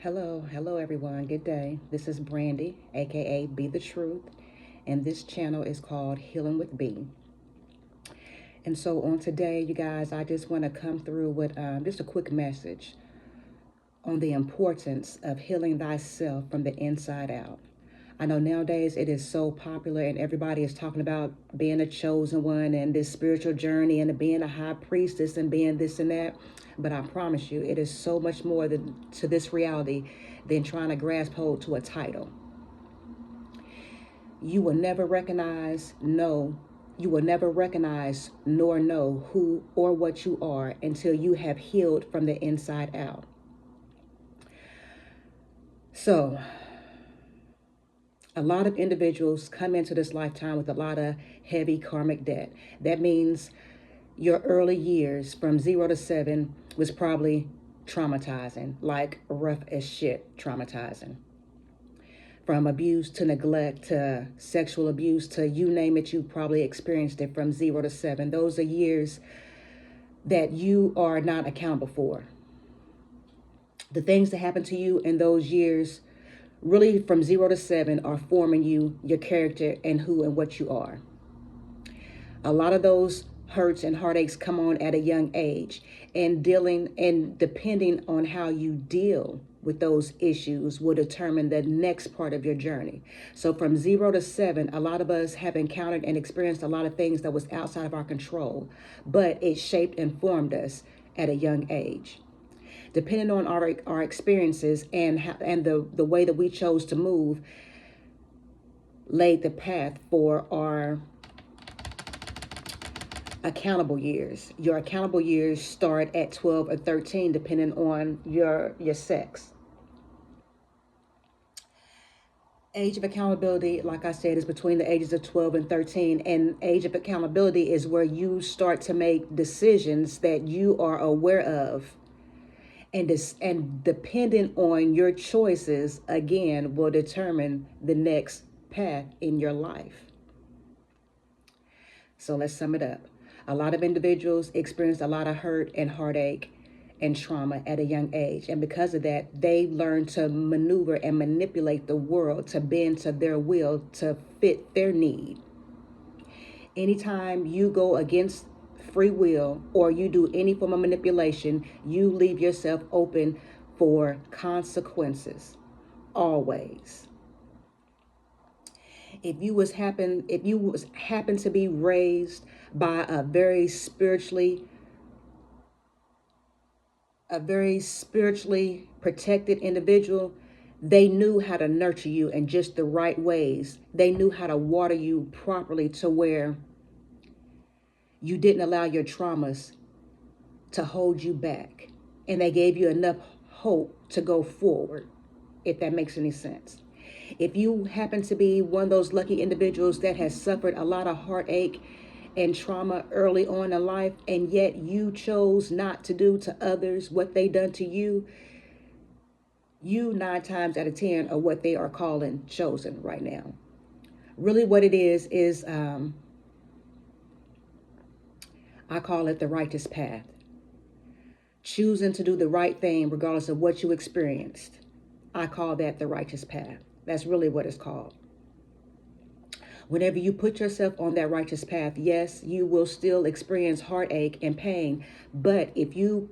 Hello everyone. Good day. This is Brandy, aka Be the Truth, and this channel is called Healing with B. And so on today, you guys, I just want to come through with just a quick message on the importance of healing thyself from the inside out. I know nowadays it is so popular and everybody is talking about being a chosen one and this spiritual journey and being a high priestess and being this and that. But I promise you, it is so much more to this reality than trying to grasp hold to a title. You will never recognize, no, you will never recognize nor know who or what you are until you have healed from the inside out. So, a lot of individuals come into this lifetime with a lot of heavy karmic debt. That means your early years from 0 to 7 was probably traumatizing, like rough as shit traumatizing. From abuse to neglect to sexual abuse to you name it, you probably experienced it from 0 to 7. Those are years that you are not accountable for. The things that happen to you in those years, really from 0 to 7, are forming you, your character, and who and what you are. A lot of those hurts and heartaches come on at a young age, and dealing and depending on how you deal with those issues will determine the next part of your journey. So from 0 to 7, a lot of us have encountered and experienced a lot of things that was outside of our control, but it shaped and formed us at a young age. Depending on our experiences and the way that we chose to move, laid the path for our accountable years. Your accountable years start at 12 or 13, depending on your sex. Age of accountability, like I said, is between the ages of 12 and 13. And age of accountability is where you start to make decisions that you are aware of. And depending on your choices, again, will determine the next path in your life. So let's sum it up. A lot of individuals experience a lot of hurt and heartache and trauma at a young age. And because of that, they learn to maneuver and manipulate the world to bend to their will to fit their need. Anytime you go against free will or you do any form of manipulation, you leave yourself open for consequences. Always. If you was happen to be raised by a very spiritually protected individual, they knew how to nurture you in just the right ways. They knew how to water you properly to where you didn't allow your traumas to hold you back. And they gave you enough hope to go forward, if that makes any sense. If you happen to be one of those lucky individuals that has suffered a lot of heartache and trauma early on in life, and yet you chose not to do to others what they done to you, you 9 times out of 10 are what they are calling chosen right now. Really what it is I call it the righteous path. Choosing to do the right thing regardless of what you experienced. I call that the righteous path. That's really what it's called. Whenever you put yourself on that righteous path, yes, you will still experience heartache and pain. But if you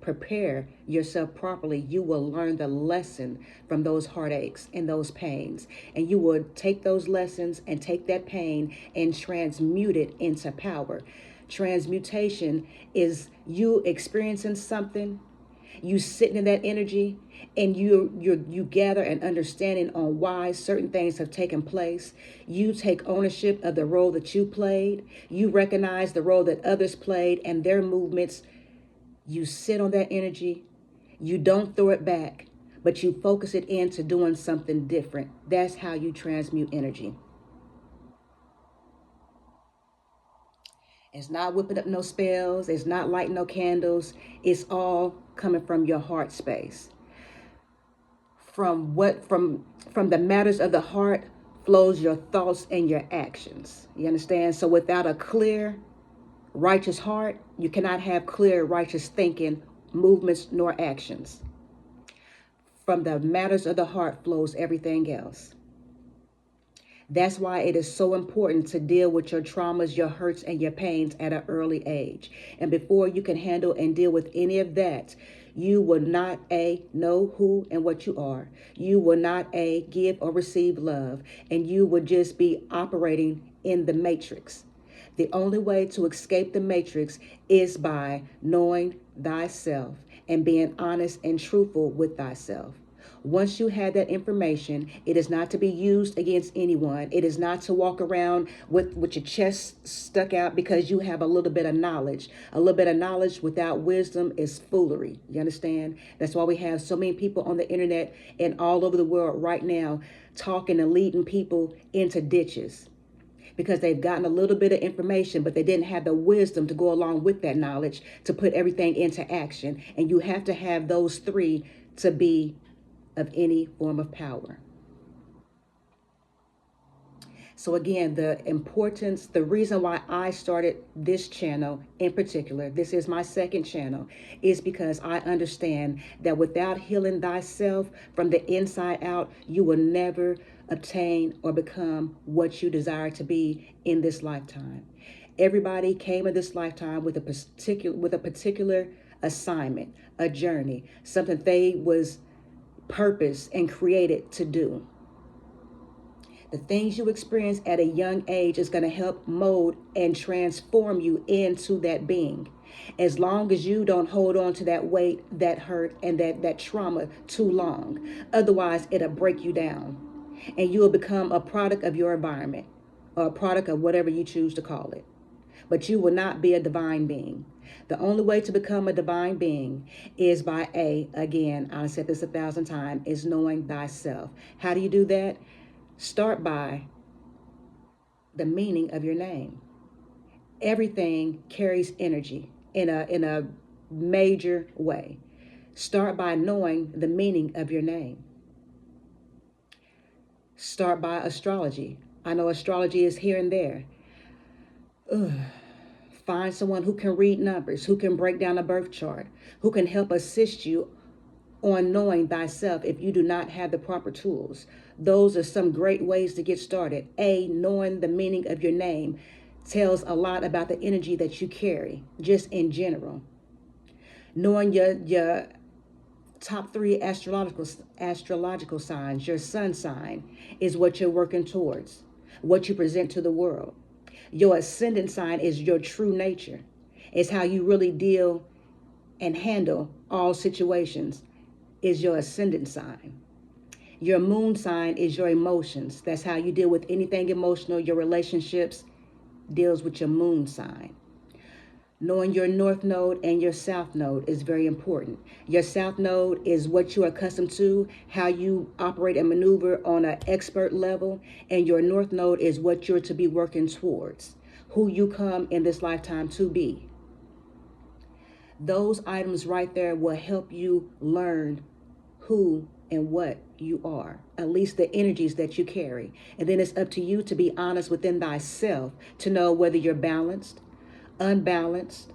prepare yourself properly, you will learn the lesson from those heartaches and those pains. And you will take those lessons and take that pain and transmute it into power. Transmutation is you experiencing something, you sitting in that energy, and you gather an understanding on why certain things have taken place. You take ownership of the role that you played. You recognize the role that others played and their movements. You sit on that energy. You don't throw it back, but you focus it into doing something different. That's how you transmute energy. It's not whipping up no spells. It's not lighting no candles. It's all coming from your heart space. From the matters of the heart flows your thoughts and your actions. You understand? So without a clear, righteous heart, you cannot have clear, righteous thinking, movements, nor actions. From the matters of the heart flows everything else. That's why it is so important to deal with your traumas, your hurts, and your pains at an early age. And before you can handle and deal with any of that, you will not know who and what you are. You will not give or receive love, and you will just be operating in the matrix. The only way to escape the matrix is by knowing thyself and being honest and truthful with thyself. Once you have that information, it is not to be used against anyone. It is not to walk around with your chest stuck out because you have a little bit of knowledge. A little bit of knowledge without wisdom is foolery. You understand? That's why we have so many people on the internet and all over the world right now talking and leading people into ditches, because they've gotten a little bit of information, but they didn't have the wisdom to go along with that knowledge to put everything into action. And you have to have those three to be of any form of power. So again, the importance, the reason why I started this channel in particular, this is my second channel, is because I understand that without healing thyself from the inside out, you will never obtain or become what you desire to be in this lifetime. Everybody came in this lifetime with a particular assignment, a journey, something they was purposed and created to do. The things you experience at a young age is going to help mold and transform you into that being. As long as you don't hold on to that weight, that hurt, and that trauma too long. Otherwise, it'll break you down. And you will become a product of your environment, or a product of whatever you choose to call it. But you will not be a divine being. The only way to become a divine being is by again, I've said this 1,000 times, is knowing thyself. How do you do that? Start by the meaning of your name. Everything carries energy in a major way. Start by knowing the meaning of your name. Start by astrology. I know astrology is here and there. Find someone who can read numbers, who can break down a birth chart, who can help assist you on knowing thyself if you do not have the proper tools. Those are some great ways to get started. Knowing the meaning of your name tells a lot about the energy that you carry, just in general. Knowing your top 3 astrological signs, your sun sign, is what you're working towards, what you present to the world. Your ascendant sign is your true nature. It's how you really deal and handle all situations, is your ascendant sign. Your moon sign is your emotions. That's how you deal with anything emotional. Your relationships deals with your moon sign. Knowing your north node and your south node is very important. Your south node is what you are accustomed to, how you operate and maneuver on an expert level. And your north node is what you're to be working towards, who you come in this lifetime to be. Those items right there will help you learn who and what you are, at least the energies that you carry. And then it's up to you to be honest within thyself to know whether you're balanced, unbalanced,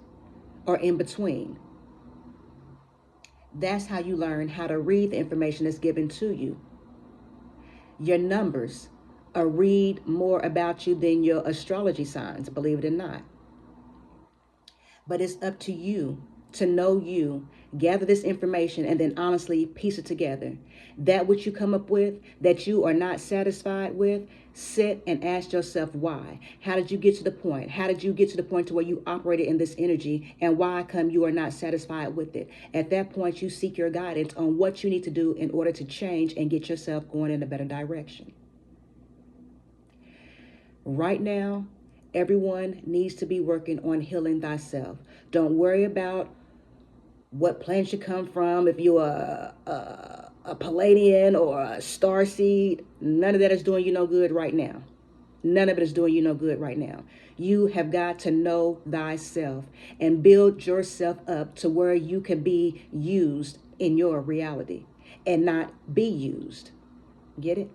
or in between. That's how you learn how to read the information that's given to you. Your numbers read more about you than your astrology signs, believe it or not. But it's up to you to know you, gather this information, and then honestly piece it together. That which you come up with that you are not satisfied with, sit and ask yourself why. How did you get to the point? How did you get to the point to where you operated in this energy, and why come you are not satisfied with it? At that point, you seek your guidance on what you need to do in order to change and get yourself going in a better direction. Right now, everyone needs to be working on healing thyself. Don't worry about what planet you come from, if you're a Palladian or a star seed. None of that is doing you no good right now. None of it is doing you no good right now. You have got to know thyself and build yourself up to where you can be used in your reality and not be used. Get it?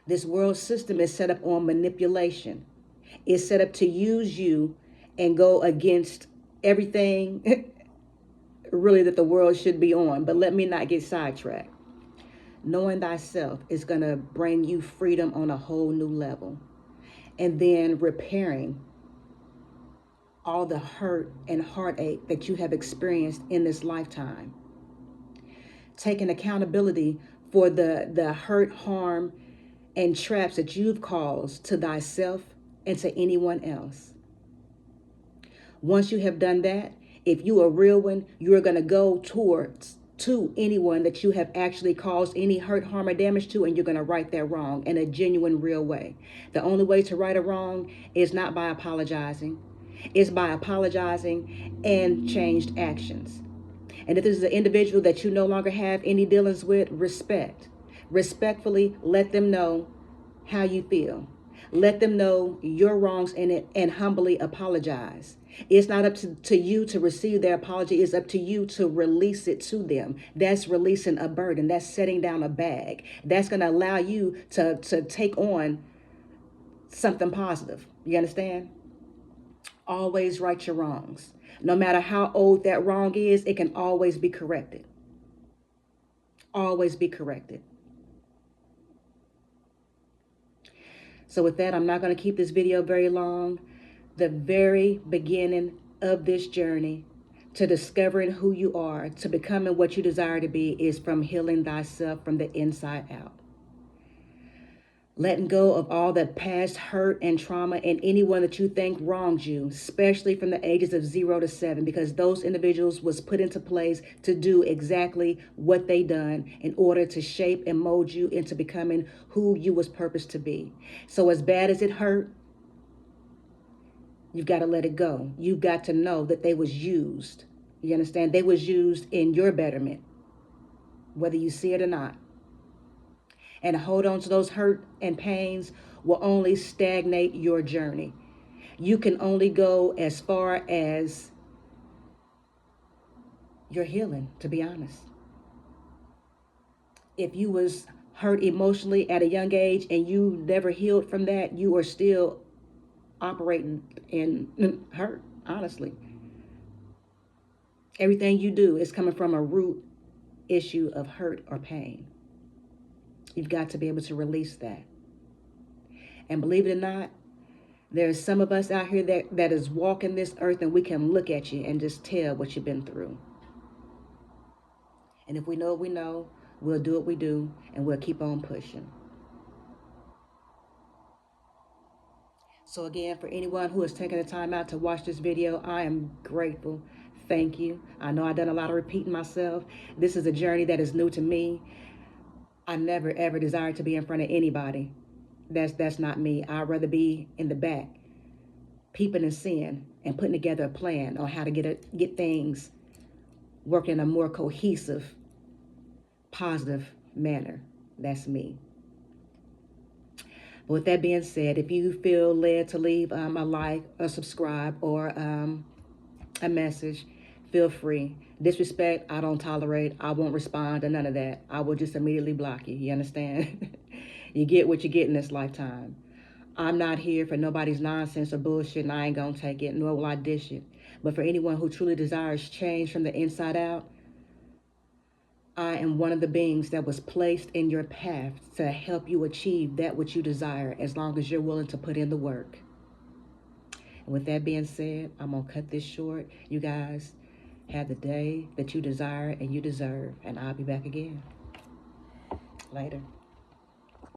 This world system is set up on manipulation. It's set up to use you and go against everything really that the world should be on, but let me not get sidetracked. Knowing thyself is going to bring you freedom on a whole new level. And then repairing all the hurt and heartache that you have experienced in this lifetime. Taking accountability for the hurt, harm, and traps that you've caused to thyself and to anyone else. Once you have done that, if you are a real one, you're going to go to anyone that you have actually caused any hurt, harm, or damage to, and you're going to right that wrong in a genuine, real way. The only way to right a wrong is not by apologizing. It's by apologizing and changed actions. And if this is an individual that you no longer have any dealings with, respectfully let them know how you feel. Let them know your wrongs in it and humbly apologize. It's not up to you to receive their apology. It's up to you to release it to them. That's releasing a burden. That's setting down a bag. That's going to allow you to take on something positive. You understand? Always right your wrongs. No matter how old that wrong is, it can always be corrected. Always be corrected. So with that, I'm not going to keep this video very long. The very beginning of this journey to discovering who you are, to becoming what you desire to be, is from healing thyself from the inside out. Letting go of all the past hurt and trauma and anyone that you think wronged you, especially from the ages of 0 to 7, because those individuals was put into place to do exactly what they done in order to shape and mold you into becoming who you was purposed to be. So as bad as it hurt, you've got to let it go. You've got to know that they was used. You understand? They was used in your betterment, whether you see it or not. And hold on to those hurt and pains will only stagnate your journey. You can only go as far as your healing, to be honest. If you was hurt emotionally at a young age and you never healed from that, you are still operating in hurt, honestly. Everything you do is coming from a root issue of hurt or pain. You've got to be able to release that. And believe it or not, there's some of us out here that is walking this earth and we can look at you and just tell what you've been through. And if we know what we know, we'll do what we do and we'll keep on pushing. So again, for anyone who has taken the time out to watch this video, I am grateful. Thank you. I know I've done a lot of repeating myself. This is a journey that is new to me. I never, ever desired to be in front of anybody. That's not me. I'd rather be in the back, peeping and seeing and putting together a plan on how to get things working in a more cohesive, positive manner. That's me. But with that being said, if you feel led to leave a like, a subscribe, or a message, feel free. Disrespect, I don't tolerate. I won't respond to none of that. I will just immediately block you. You understand? You get what you get in this lifetime. I'm not here for nobody's nonsense or bullshit, and I ain't gonna take it, nor will I dish it. But for anyone who truly desires change from the inside out, I am one of the beings that was placed in your path to help you achieve that which you desire, as long as you're willing to put in the work. And with that being said, I'm gonna cut this short. You guys have the day that you desire and you deserve, and I'll be back again later.